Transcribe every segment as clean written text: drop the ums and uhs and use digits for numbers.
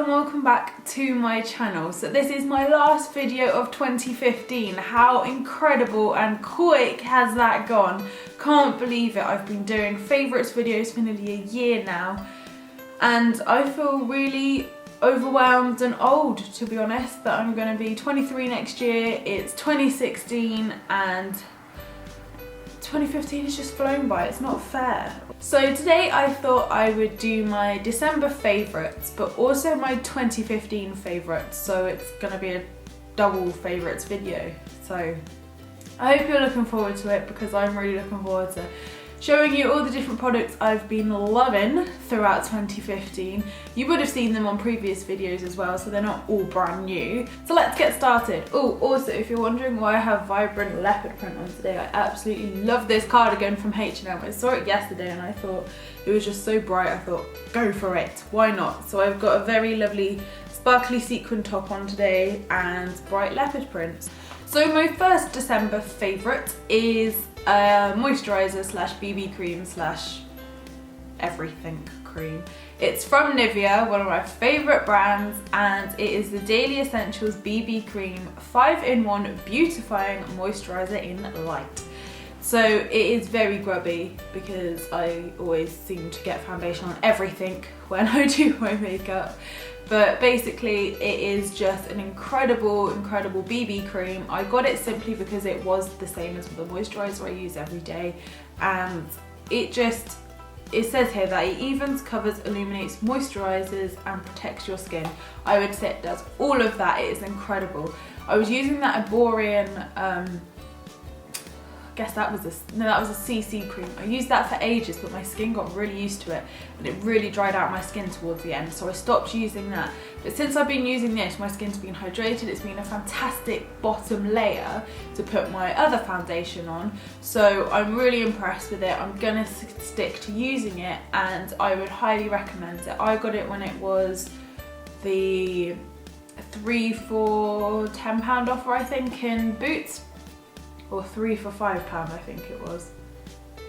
and welcome back to my channel. So this is my last video of 2015. How incredible and quick has that gone? Can't believe it. I've been doing favourites videos for nearly a year now and I feel really overwhelmed and old, to be honest, that I'm going to be 23 next year. It's 2016 and 2015 has just flown by. It's not fair. So today I thought I would do my December favourites but also my 2015 favourites, so it's going to be a double favourites video. So I hope you're looking forward to it because I'm really looking forward to showing you all the different products I've been loving throughout 2015. You would have seen them on previous videos as well, so they're not all brand new. So let's get started. Oh, also, if you're wondering why I have vibrant leopard print on today, I absolutely love this cardigan from H&M. I saw it yesterday and I thought it was just so bright, I thought, go for it, why not? So I've got a very lovely sparkly sequin top on today and bright leopard prints. So my first December favourite is moisturiser slash BB cream slash everything cream. It's from Nivea, one of my favourite brands, and it is the Daily Essentials BB Cream 5-in-1 Beautifying Moisturiser in Light. So it is very grubby because I always seem to get foundation on everything when I do my makeup. But basically it is just an incredible BB cream. I got it simply because it was the same as the moisturiser I use every day, and it says here that it evens, covers, illuminates, moisturizes and protects your skin. I would say it does all of that. It is incredible. I was using that Aborian that was a CC cream. I used that for ages, but my skin got really used to it and it really dried out my skin towards the end, so I stopped using that. But since I've been using this, my skin's been hydrated. It's been a fantastic bottom layer to put my other foundation on, so I'm really impressed with it. I'm gonna stick to using it and I would highly recommend it. I got it when it was the 3 for £10 offer, I think, in Boots. Or 3 for £5, I think it was.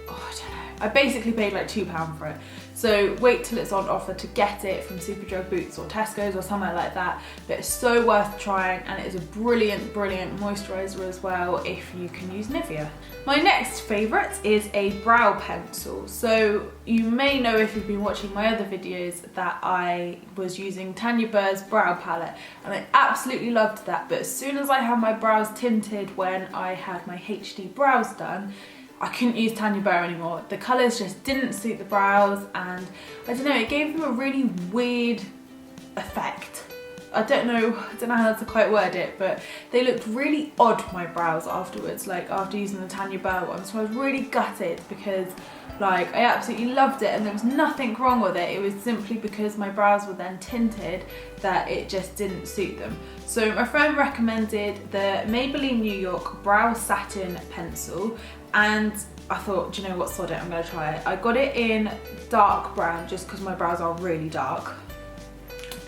Oh, I don't know. I basically paid like £2 for it. So wait till it's on offer to get it from Superdrug, Boots or Tesco's or somewhere like that. But it's so worth trying, and it is a brilliant moisturiser as well if you can use Nivea. My next favourite is a brow pencil. So you may know, if you've been watching my other videos, that I was using Tanya Burr's brow palette and I absolutely loved that. But as soon as I had my brows tinted when I had my HD brows done, I couldn't use Tanya Burr anymore. The colours just didn't suit the brows and I don't know, it gave them a really weird effect. I don't know how to quite word it, but they looked really odd, my brows, afterwards, like after using the Tanya Burr one. So I was really gutted because like I absolutely loved it and there was nothing wrong with it. It was simply because my brows were then tinted that it just didn't suit them. So my friend recommended the Maybelline New York Brow Satin Pencil and I thought, do you know what, sod it, I'm going to try it. I got it in dark brown just because my brows are really dark.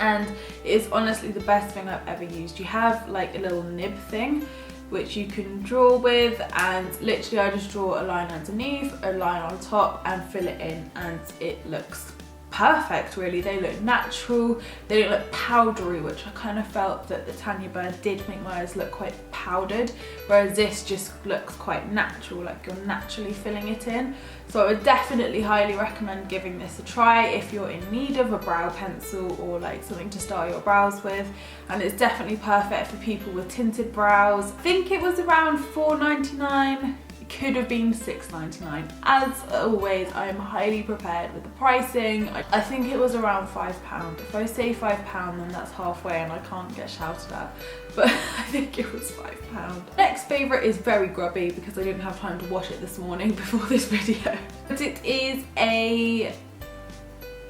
And it is honestly the best thing I've ever used. You have like a little nib thing which you can draw with, and literally I just draw a line underneath, a line on top and fill it in, and it looks perfect really. They look natural, they don't look powdery, which I kind of felt that the Tanya Burr did make my eyes look quite powdered, whereas this just looks quite natural, like you're naturally filling it in. So I would definitely highly recommend giving this a try if you're in need of a brow pencil or like something to style your brows with, and it's definitely perfect for people with tinted brows. I think it was around £4.99. Could have been £6.99. As always, I am highly prepared with the pricing. I think it was around £5. If I say £5, then that's halfway and I can't get shouted at, but I think it was £5. Next favourite is very grubby because I didn't have time to wash it this morning before this video. But it is I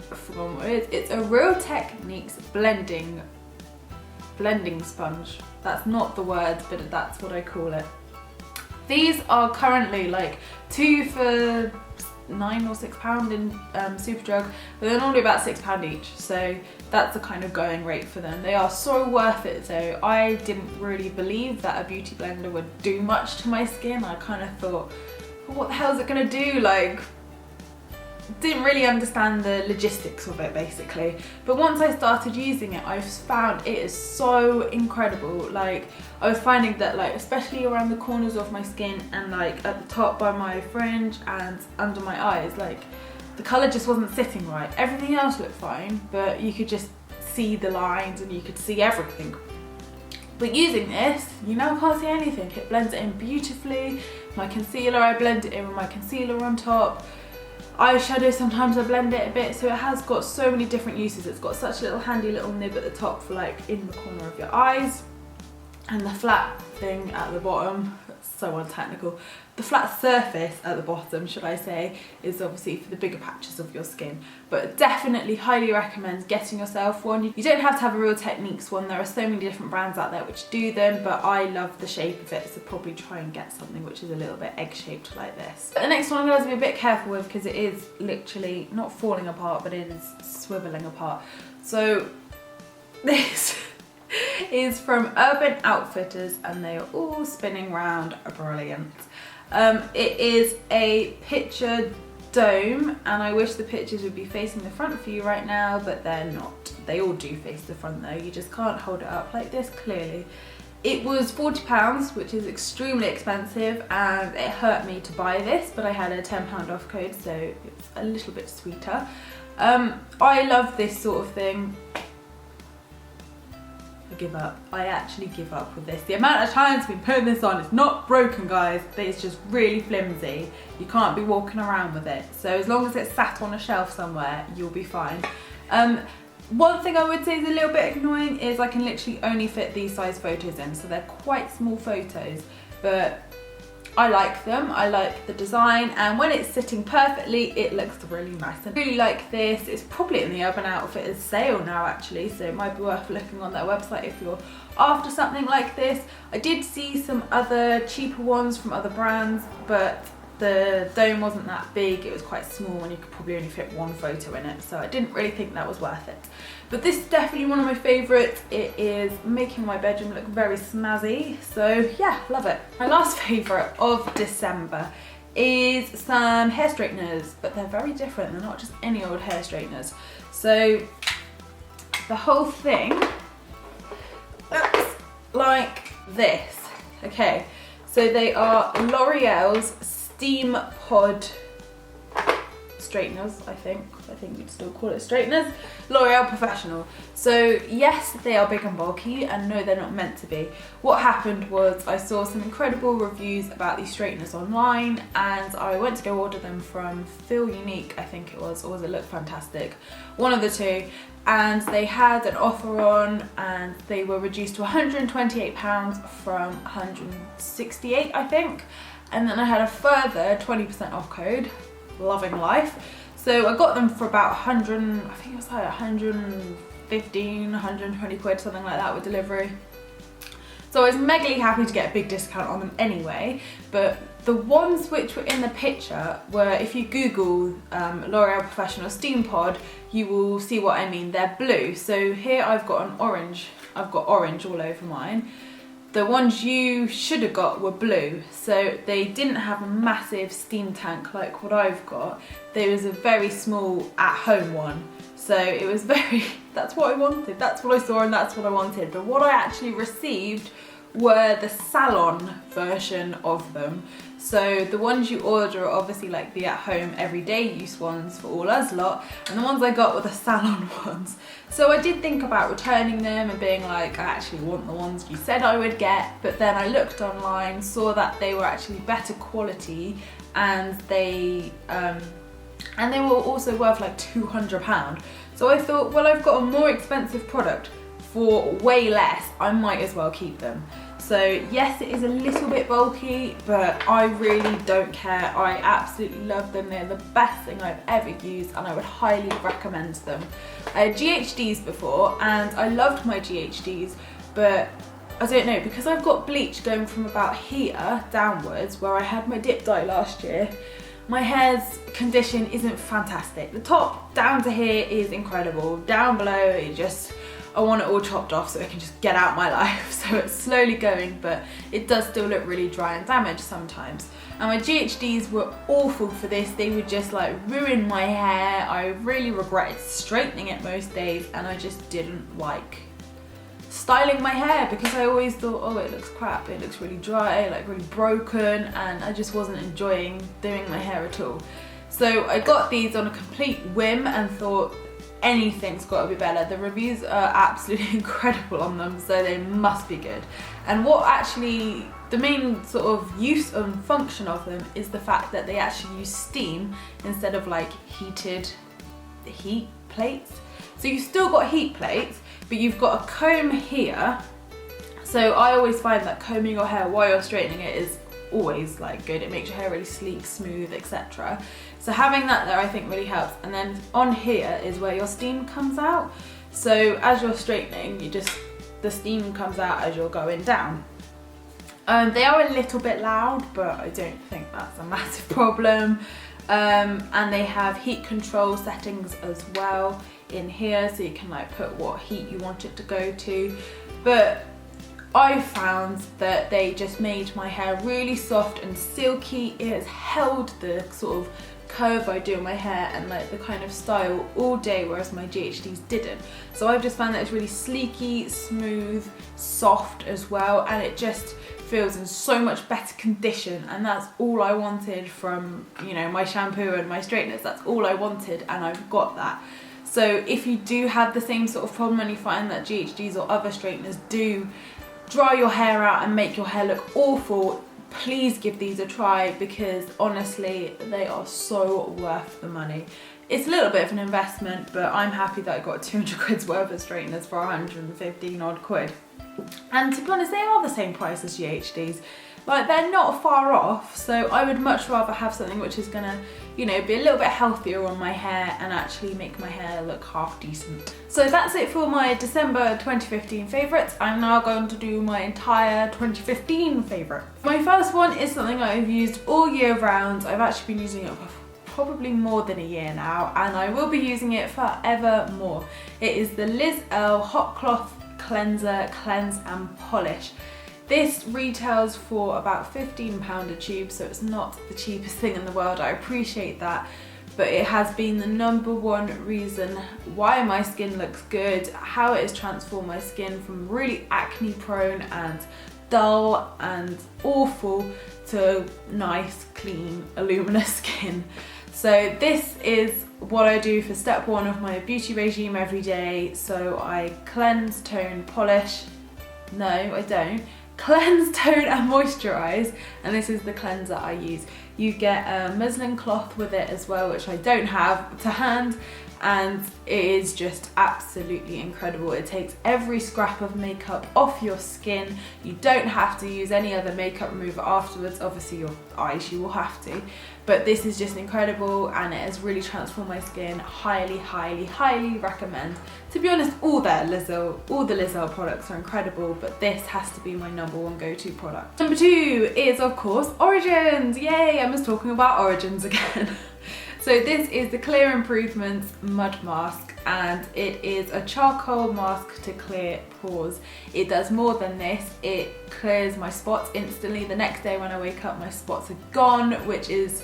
forgot what it is. It's a Real Techniques blending sponge. That's not the word, but that's what I call it. These are currently like 2 for £9 or £6 in Superdrug, but they're normally about £6 each, so that's the kind of going rate for them. They are so worth it though. I didn't really believe that a beauty blender would do much to my skin. I kind of thought, well, what the hell is it gonna do? Like, didn't really understand the logistics of it basically. But once I started using it, I've found it is so incredible. Like, I was finding that, like, especially around the corners of my skin and like at the top by my fringe and under my eyes, like the colour just wasn't sitting right. Everything else looked fine, but you could just see the lines and you could see everything. But using this, you now can't see anything. It blends it in beautifully. My concealer, I blend it in with my concealer on top. Eyeshadow, sometimes I blend it a bit, so it has got so many different uses. It's got such a little handy little nib at the top for like in the corner of your eyes, and the flat thing at the bottom, that's so untechnical. The flat surface at the bottom, should I say, is obviously for the bigger patches of your skin. But definitely highly recommend getting yourself one. You don't have to have a Real Techniques one. There are so many different brands out there which do them, but I love the shape of it, so probably try and get something which is a little bit egg-shaped like this. But the next one I'm going to have to be a bit careful with because it is literally not falling apart, but it is swiveling apart. So this is from Urban Outfitters and they are all spinning round. Brilliant. It is a picture dome, and I wish the pictures would be facing the front for you right now, but they're not. They all do face the front though, you just can't hold it up like this clearly. It was £40, which is extremely expensive, and it hurt me to buy this, but I had a £10 off code, so it's a little bit sweeter. I love this sort of thing. I give up. I actually give up with this. The amount of times I've been putting this on, it's not broken, guys, but it's just really flimsy. You can't be walking around with it. So as long as it's sat on a shelf somewhere, you'll be fine. One thing I would say is a little bit annoying is I can literally only fit these size photos in, so they're quite small photos, but I like them, I like the design, and when it's sitting perfectly, it looks really nice. I really like this. It's probably in the Urban Outfitters sale now actually, so it might be worth looking on their website if you're after something like this. I did see some other cheaper ones from other brands, but the dome wasn't that big, it was quite small and you could probably only fit one photo in it, so I didn't really think that was worth it. But this is definitely one of my favourites. It is making my bedroom look very snazzy, so yeah, love it. My last favourite of December is some hair straighteners, but they're very different, they're not just any old hair straighteners. So the whole thing looks like this. Okay, so they are L'Oreal's Steam Pod straighteners, I think you'd still call it straighteners. L'Oreal Professional. So yes, they are big and bulky, and no, they're not meant to be. What happened was I saw some incredible reviews about these straighteners online, and I went to go order them from Feel Unique, I think it was, or was it Look Fantastic? One of the two. And they had an offer on, and they were reduced to £128 from £168, I think. And then I had a further 20% off code, loving life. So I got them for about 100, I think it was like 115, 120 quid, something like that with delivery. So I was megally happy to get a big discount on them anyway, but the ones which were in the picture were, if you Google L'Oreal Professional Steam Pod, you will see what I mean. They're blue. So here I've got an orange. I've got orange all over mine. The ones you should have got were blue, so they didn't have a massive steam tank like what I've got. There was a very small at-home one, so it was very, that's what I wanted, that's what I saw and that's what I wanted. But what I actually received were the salon version of them. So the ones you order are obviously like the at-home everyday use ones for all us lot, and the ones I got were the salon ones. So I did think about returning them and being like, I actually want the ones you said I would get, but then I looked online, saw that they were actually better quality, and they were also worth like £200. So I thought, well, I've got a more expensive product for way less, I might as well keep them. So yes, it is a little bit bulky, but I really don't care. I absolutely love them. They're the best thing I've ever used, and I would highly recommend them. I had GHDs before, and I loved my GHDs, but I don't know, because I've got bleach going from about here downwards, where I had my dip dye last year, my hair's condition isn't fantastic. The top down to here is incredible. Down below, it just, I want it all chopped off so I can just get out my life. So it's slowly going, but it does still look really dry and damaged sometimes. And my GHDs were awful for this. They would just like ruin my hair. I really regretted straightening it most days, and I just didn't like styling my hair because I always thought, oh, it looks crap, it looks really dry, like really broken, and I just wasn't enjoying doing my hair at all. So I got these on a complete whim and thought anything's got to be better. The reviews are absolutely incredible on them, so they must be good. And what actually, the main sort of use and function of them is the fact that they actually use steam instead of like heat plates. So you've still got heat plates, but you've got a comb here. So I always find that combing your hair while you're straightening it is always like good. It makes your hair really sleek, smooth, etc. So having that there I think really helps. And then on here is where your steam comes out. So as you're straightening, the steam comes out as you're going down. They are a little bit loud, but I don't think that's a massive problem. And they have heat control settings as well in here, so you can like put what heat you want it to go to. But I found that they just made my hair really soft and silky. It has held the sort of curve I do in my hair and like the kind of style all day, whereas my GHDs didn't. So I've just found that it's really sleeky, smooth, soft as well, and it just feels in so much better condition, and that's all I wanted from, you know, my shampoo and my straighteners. That's all I wanted, and I've got that. So if you do have the same sort of problem and you find that GHDs or other straighteners do dry your hair out and make your hair look awful, please give these a try, because honestly they are so worth the money. It's a little bit of an investment, but I'm happy that I got 200 quid's worth of straighteners for 115 odd quid. And to be honest, they are the same price as GHDs. Like, they're not far off, so I would much rather have something which is gonna, you know, be a little bit healthier on my hair and actually make my hair look half decent. So that's it for my December 2015 favourites. I'm now going to do my entire 2015 favourite. My first one is something I've used all year round. I've actually been using it for probably more than a year now, and I will be using it forever more. It is the Liz Earle Hot Cloth Cleanser Cleanse and Polish. This retails for about £15 a tube, so it's not the cheapest thing in the world. I appreciate that, but it has been the #1 reason why my skin looks good, how it has transformed my skin from really acne prone and dull and awful to nice, clean, luminous skin. So this is what I do for step 1 of my beauty regime every day. So I cleanse, tone, polish. No, I don't. Cleanse, tone and moisturise, and this is the cleanser I use. You get a muslin cloth with it as well, which I don't have to hand, and it is just absolutely incredible. It takes every scrap of makeup off your skin. You don't have to use any other makeup remover afterwards. Obviously your eyes you will have to, but this is just incredible, and it has really transformed my skin. Highly, highly, highly recommend. To be honest, all the Liz Earle products are incredible, but this has to be my #1 go-to product. Number 2 is of course Origins. Yay, I'm just talking about Origins again. So this is the Clear Improvements Mud Mask, and it is a charcoal mask to clear pores. It does more than this. It clears my spots instantly. The next day when I wake up, my spots are gone, which is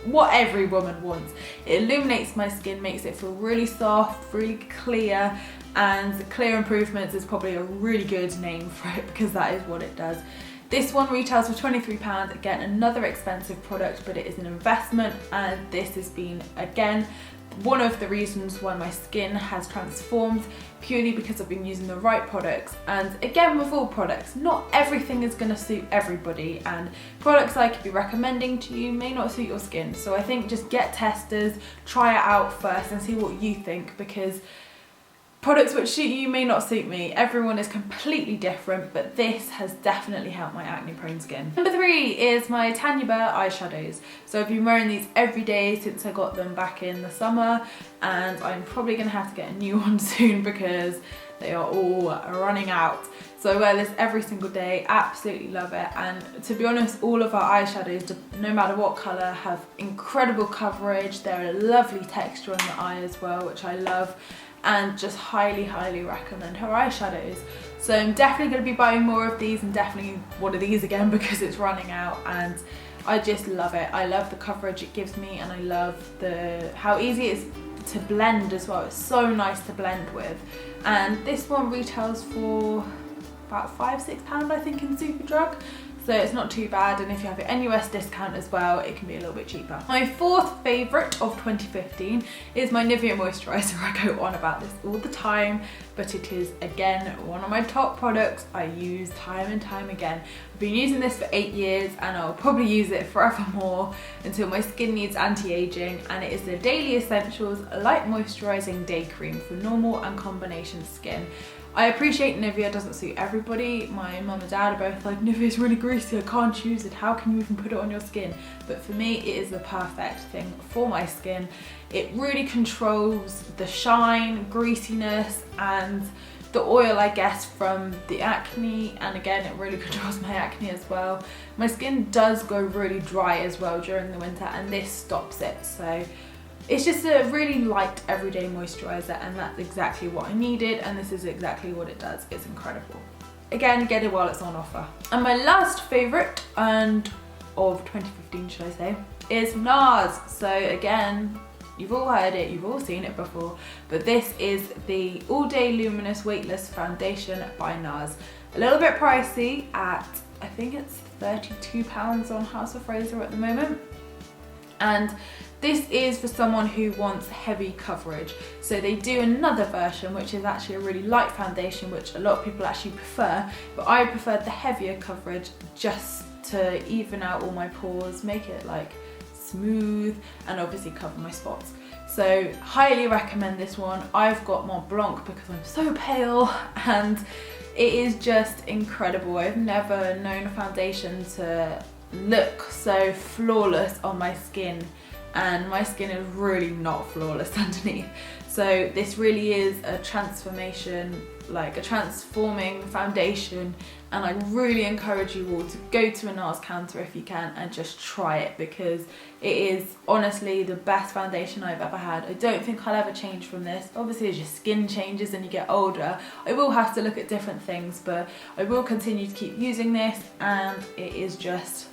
what every woman wants. It illuminates my skin, makes it feel really soft, really clear, and Clear Improvements is probably a really good name for it because that is what it does. This one retails for £23, again another expensive product, but it is an investment, and this has been, again, one of the reasons why my skin has transformed, purely because I've been using the right products. And again, with all products, not everything is going to suit everybody, and products I could be recommending to you may not suit your skin. So I think just get testers, try it out first and see what you think, because products which suit you may not suit me. Everyone is completely different, but this has definitely helped my acne prone skin. Number 3 is my Tanya Burr eyeshadows. So I've been wearing these every day since I got them back in the summer, and I'm probably gonna have to get a new one soon because they are all running out. So I wear this every single day, absolutely love it. And to be honest, all of our eyeshadows, no matter what colour, have incredible coverage. They're a lovely texture on the eye as well, which I love, and just highly, highly recommend her eyeshadows. So I'm definitely going to be buying more of these, and definitely one of these again because it's running out, and I just love it. I love the coverage it gives me, and I love how easy it is to blend as well. It's so nice to blend with. And this one retails for about £5–6 I think in Superdrug. So it's not too bad, and if you have your NUS discount as well, it can be a little bit cheaper. My fourth favourite of 2015 is my Nivea moisturiser. I go on about this all the time, but it is again one of my top products I use time and time again. I've been using this for 8 years, and I'll probably use it forevermore until my skin needs anti-aging, and it is the Daily Essentials Light Moisturising Day Cream for normal and combination skin. I appreciate Nivea doesn't suit everybody. My mum and dad are both like, Nivea's really greasy, I can't use it, how can you even put it on your skin? But for me, it is the perfect thing for my skin. It really controls the shine, greasiness, and the oil, I guess, from the acne, and again, it really controls my acne as well. My skin does go really dry as well during the winter, and this stops it. So it's just a really light everyday moisturiser, and that's exactly what I needed, and this is exactly what it does. It's incredible. Again, get it while it's on offer. And my last favourite, and of 2015 should I say, is NARS. So again, you've all heard it, you've all seen it before, but this is the All Day Luminous Weightless Foundation by NARS. A little bit pricey at, I think it's £32 on House of Fraser at the moment. And this is for someone who wants heavy coverage. So they do another version, which is actually a really light foundation, which a lot of people actually prefer, but I preferred the heavier coverage just to even out all my pores, make it like smooth, and obviously cover my spots. So highly recommend this one. I've got Mont Blanc because I'm so pale, and it is just incredible. I've never known a foundation to look so flawless on my skin, and my skin is really not flawless underneath. So this really is a transformation, like a transforming foundation, and I really encourage you all to go to a NARS counter if you can and just try it, because it is honestly the best foundation I've ever had. I don't think I'll ever change from this. Obviously as your skin changes and you get older, I will have to look at different things, but I will continue to keep using this, and it is just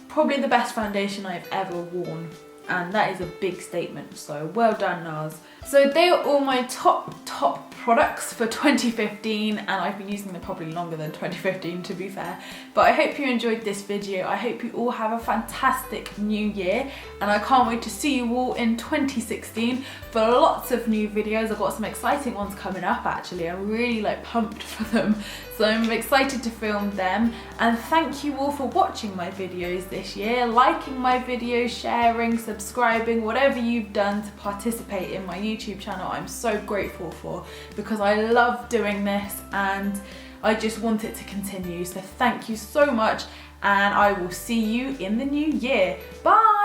probably the best foundation I've ever worn, and that is a big statement, so well done NARS. So they are all my top products for 2015, and I've been using them probably longer than 2015 to be fair, but I hope you enjoyed this video. I hope you all have a fantastic new year, and I can't wait to see you all in 2016 for lots of new videos. I've got some exciting ones coming up actually. I'm really like pumped for them, so I'm excited to film them. And thank you all for watching my videos this year, liking my videos, sharing, subscribing, whatever you've done to participate in my YouTube channel. I'm so grateful for, because I love doing this and I just want it to continue. So thank you so much, and I will see you in the new year. Bye!